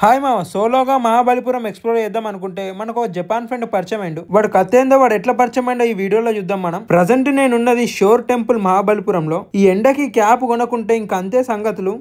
Hi మామ సోలోగా Mahabalipuram explore చేద్దాం అనుకుంటే మనకు ఒక జపాన్ ఫ్రెండ్ పరిచయం అయిండు. వాడు కథ ఏందో వాడు ఎట్లా పరిచయం అయిందో ఈ వీడియోలో చూద్దాం. మనం ప్రజెంట్ నేనున్నది షోర్ టెంపుల్ మహాబలిపురంలో. ఈ ఎండకి క్యాప్ కొనుక్కుంటే ఇంక అంతే సంగతులు.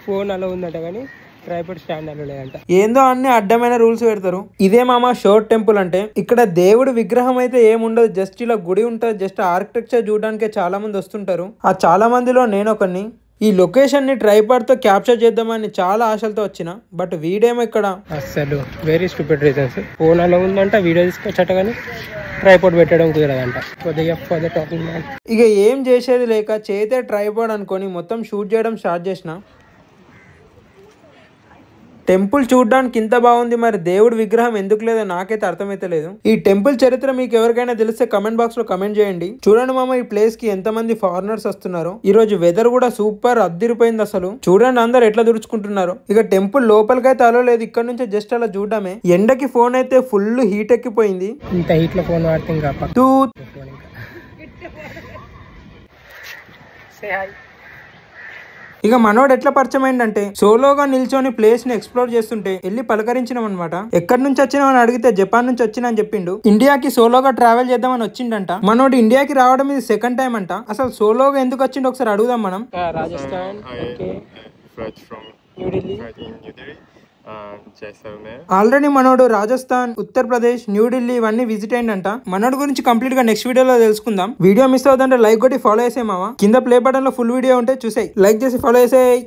ఫోన్ అలా ఉందట కానీ ట్రైపాడ్ స్టాండ్ అలా లేదంట. ఏందో అన్ని అడ్డమైన రూల్స్ పెడతారు. ఇదే మామ షోర్ టెంపుల్ అంటే. ఇక్కడ దేవుడు విగ్రహం అయితే ఏముండదు, జస్ట్ ఇలా గుడి ఉంటుంది. జస్ట్ ఆర్కిటెక్చర్ చూడడానికే చాలా మంది వస్తుంటారు. ఆ చాలా మందిలో నేను ఒకరిని. ఈ లొకేషన్ ని ట్రైపాడ్ తో క్యాప్చర్ చేద్దామని చాలా ఆశలతో వచ్చిన, బట్ వీడేమో ఇక్కడ అసలు వెరీ స్టూపిడ్ రీజన్స్. ఫోన్ అలా ఉందంట, వీడియో తీసుకొచ్చట కానీ ట్రైపాడ్ పెట్టడం కుదరదంట. ఇక ఏం చేసేది లేక చేతే ట్రైపాడ్ అనుకొని మొత్తం షూట్ చేయడం స్టార్ట్ చేసిన. టెంపుల్ చూడడానికి ఇంత బాగుంది, మరి దేవుడి విగ్రహం ఎందుకు లేదో నాకైతే అర్థమైతే లేదు. ఈ టెంపుల్ చరిత్ర మీకు ఎవరికైనా తెలిస్తే కమెంట్ బాక్స్ లో కమెంట్ చేయండి. చూడండి మామ, ఈ ప్లేస్ కి ఎంత మంది ఫారినర్స్ వస్తున్నారు. ఈ రోజు వెదర్ కూడా సూపర్ అద్దిరిపోయింది అసలు. చూడండి అందరు ఎట్లా దుడుచుకుంటున్నారు. ఇక టెంపుల్ లోపలికైతే అలో లేదు, ఇక్కడ నుంచి జస్ట్ అలా చూడడమే. ఎండకి ఫోన్ అయితే ఫుల్ హీట్ ఎక్కిపోయింది. ఇంత హీట్ లో ఫోన్ వాడితే ఇంకా ఇక మనోడు ఎట్లా పరిచయం అయిందంటే, సోలోగా నిల్చొని ప్లేస్ ని ఎక్స్ప్లోర్ చేస్తుంటే వెళ్ళి పలకరించినాం అనమాట. ఎక్కడి నుంచి వచ్చినామని అడిగితే జపాన్ నుంచి వచ్చినా అని చెప్పిండు. ఇండియాకి సోలోగా ట్రావెల్ చేద్దామని వచ్చిండంట. మనోడు ఇండియాకి రావడం ఇది సెకండ్ టైం అంట. అసలు సోలోగా ఎందుకు వచ్చిండో ఒకసారి అడుగుదాం మనం. రాజస్థాన్, ఆల్రెడీ మనోడు రాజస్థాన్, ఉత్తరప్రదేశ్, న్యూఢిల్లీ ఇవన్నీ విజిట్ అయిందంట. మనోడు గురించి కంప్లీట్ గా నెక్స్ట్ వీడియోలో తెలుసుకుందాం. వీడియో మిస్ అవుతుంటే లైక్ కొట్టి ఫాలో చేసే మావా. కింద ప్లే బటన్ లో ఫుల్ వీడియో ఉంటే చూసేయి, లైక్ చేసి ఫాలో చేసేయి.